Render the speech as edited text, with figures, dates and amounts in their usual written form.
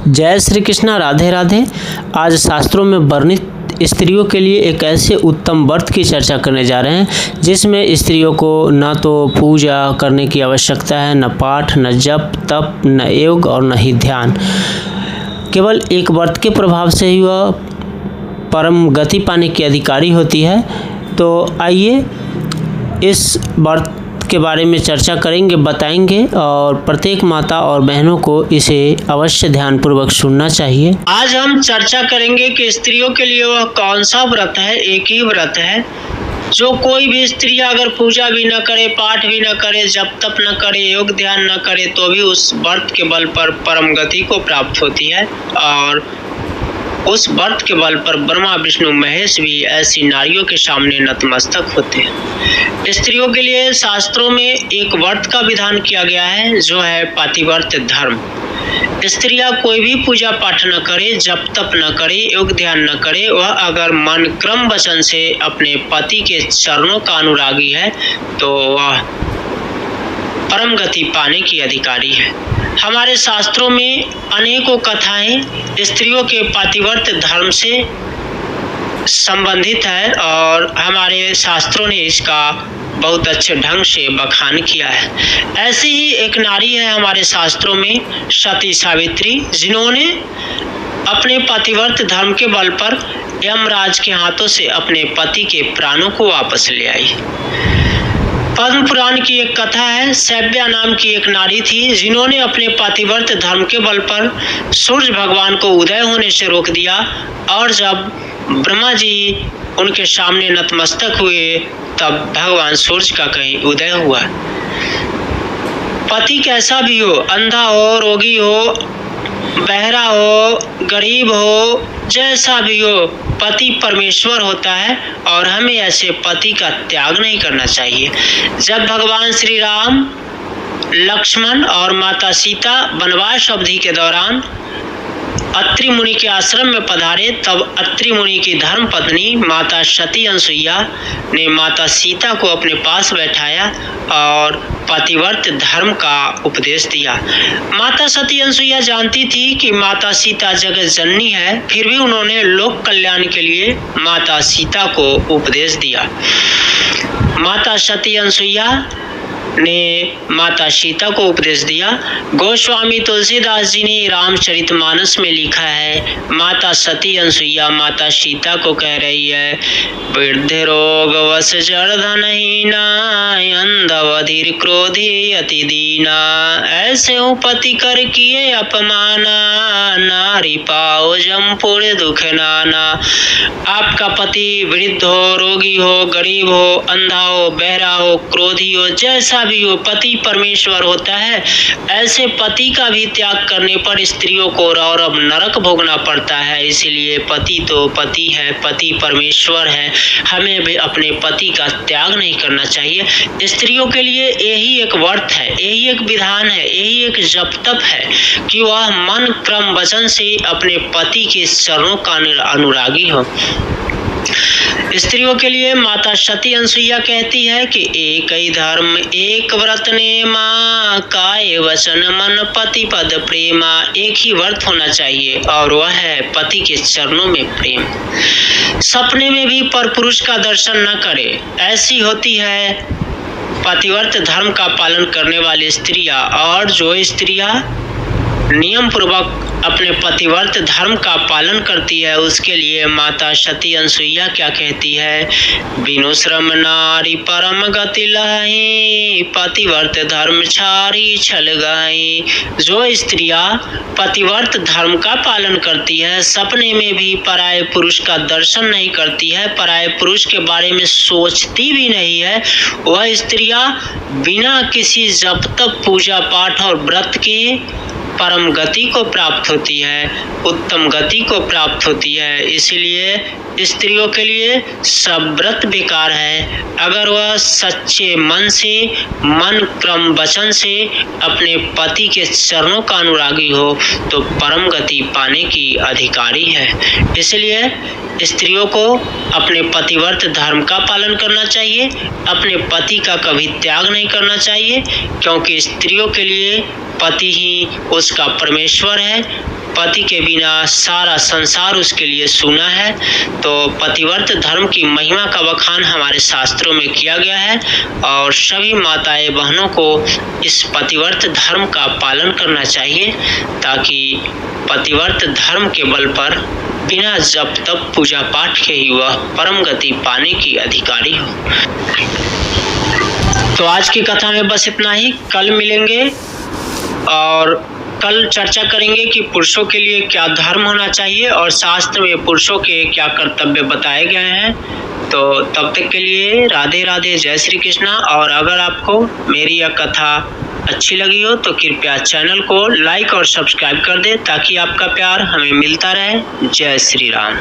जय श्री कृष्णा, राधे राधे। आज शास्त्रों में वर्णित स्त्रियों के लिए एक ऐसे उत्तम व्रत की चर्चा करने जा रहे हैं जिसमें स्त्रियों को न तो पूजा करने की आवश्यकता है, न पाठ, न जप तप, न योग और न ही ध्यान। केवल एक व्रत के प्रभाव से ही वह परम गति पाने की अधिकारी होती है। तो आइए इस व्रत के बारे में चर्चा करेंगे, बताएंगे और प्रत्येक माता और बहनों को इसे अवश्य ध्यानपूर्वक सुनना चाहिए। आज हम चर्चा करेंगे कि स्त्रियों के लिए वह कौन सा व्रत है। एक ही व्रत है जो कोई भी स्त्री अगर पूजा भी न करे, पाठ भी न करे, जप तप न करे, योग ध्यान न करे तो भी उस व्रत के बल पर परम गति को प्राप्त होती है। और उस व्रत के बल पर ब्रह्मा विष्णु महेश भी ऐसी नारियों के सामने नतमस्तक होते हैं। स्त्रियों के लिए शास्त्रों में एक व्रत का विधान किया गया है जो है पातिव्रत्य धर्म। स्त्रियां कोई भी पूजा पाठ न करे, जप तप न करे, योग ध्यान न करे, वह अगर मन क्रम वचन से अपने पति के चरणों का अनुरागी है तो वह परम गति पाने की अधिकारी है। हमारे शास्त्रों में अनेकों कथाएं स्त्रियों के पातिव्रत्य धर्म से संबंधित है और हमारे शास्त्रों ने इसका बहुत अच्छे ढंग से बखान किया है। ऐसी ही एक नारी है हमारे शास्त्रों में, सती सावित्री, जिन्होंने अपने पातिव्रत्य धर्म के बल पर यमराज के हाथों से अपने पति के प्राणों को वापस ले आई। पद्म पुराण की एक कथा है, सैव्या नाम की एक नारी थी जिन्होंने अपने पातिव्रत्य धर्म के बल पर सूर्य भगवान को उदय होने से रोक दिया और जब ब्रह्मा जी उनके सामने नतमस्तक हुए तब भगवान सूर्य का कहीं उदय हुआ। पति कैसा भी हो, अंधा हो, रोगी हो, बहरा हो, गरीब हो, जैसा भी हो, पति परमेश्वर होता है और हमें ऐसे पति का त्याग नहीं करना चाहिए। जब भगवान श्री राम, लक्ष्मण और माता सीता वनवास अवधि के दौरान अत्रि मुनि के आश्रम में पधारे तब अत्रि मुनि की धर्म पत्नी माता सती अनसुईया ने माता सीता को अपने पास बैठाया और पातिव्रत्य धर्म का उपदेश दिया। माता सती अनसुईया जानती थी कि माता सीता जगत जननी है, फिर भी उन्होंने लोक कल्याण के लिए माता सीता को उपदेश दिया। माता सती अनसुईया ने माता सीता को उपदेश दिया। गोस्वामी तुलसीदास जी ने रामचरितमानस में लिखा है, माता सती अनसुईया माता सीता को कह रही है, वृद्ध रोग वश जड़ धनहीना, अंधवधिर क्रोधी अति दीना, ऐसे हूँ पति कर किए अपमाना, नारी पाओ जमपुर दुख नाना। आपका पति वृद्ध हो, रोगी हो, गरीब हो, अंधा हो, बहरा हो, क्रोधी हो, जैसा भी हो, पति परमेश्वर होता है। ऐसे पति का भी त्याग करने पर स्त्रियों को रौरव नरक भोगना पड़ता है। इसलिए पति तो पति है, पति परमेश्वर है, हमें भी अपने पति का त्याग नहीं करना चाहिए। स्त्रियों के लिए यही एक व्रत है, यही एक विधान है, यही एक जप तप है कि वह मन क्रम वचन से अपने पति के चरणों का अनुरागी हो। स्त्रियों के लिए माता सती अनसुईया कहती है कि एक ही धर्म एक व्रत नेमा, काय वचन मन पति पद प्रेमा। एक ही व्रत होना चाहिए और वह है पति के चरणों में प्रेम। सपने में भी परपुरुष का दर्शन न करे, ऐसी होती है पातिव्रत्य धर्म का पालन करने वाली स्त्रियां। और जो स्त्रियां नियम पूर्वक अपने पतिव्रत धर्म का पालन करती है उसके लिए माता सती अनसुईया क्या कहती है, बिनु श्रम नारी परम गति लही, पतिव्रत धर्म छारी छल गई। जो स्त्रियां पतिव्रत धर्म का पालन करती है, सपने में भी पराये पुरुष का दर्शन नहीं करती है, पराये पुरुष के बारे में सोचती भी नहीं है, वह स्त्रियां बिना किसी जप तप पूजा पाठ और व्रत के परम गति को प्राप्त होती है, उत्तम गति को प्राप्त होती है। इसलिए स्त्रियों के लिए सब व्रत बेकार है। अगर वह सच्चे मन से, मन क्रम वचन से अपने पति के चरणों का अनुरागी हो तो परम गति पाने की अधिकारी है। इसलिए स्त्रियों को अपने पतिव्रत धर्म का पालन करना चाहिए, अपने पति का कभी त्याग नहीं करना चाहिए, क्योंकि स्त्रियों के लिए पति ही उस उसका परमेश्वर है। पति के बिना सारा संसार उसके लिए सूना है। तो पतिव्रत धर्म की महिमा का बखान हमारे शास्त्रों में किया गया है और सभी माताएं बहनों को इस पतिव्रत धर्म का पालन करना चाहिए ताकि पतिव्रत धर्म के बल पर बिना जप तप पूजा पाठ के ही वह परम गति पाने की अधिकारी हो। तो आज की कथा में बस इतना ही। कल मिलेंगे और कल चर्चा करेंगे कि पुरुषों के लिए क्या धर्म होना चाहिए और शास्त्र में पुरुषों के क्या कर्तव्य बताए गए हैं। तो तब तक के लिए राधे राधे, जय श्री कृष्णा। और अगर आपको मेरी यह कथा अच्छी लगी हो तो कृपया चैनल को लाइक और सब्सक्राइब कर दें ताकि आपका प्यार हमें मिलता रहे। जय श्री राम।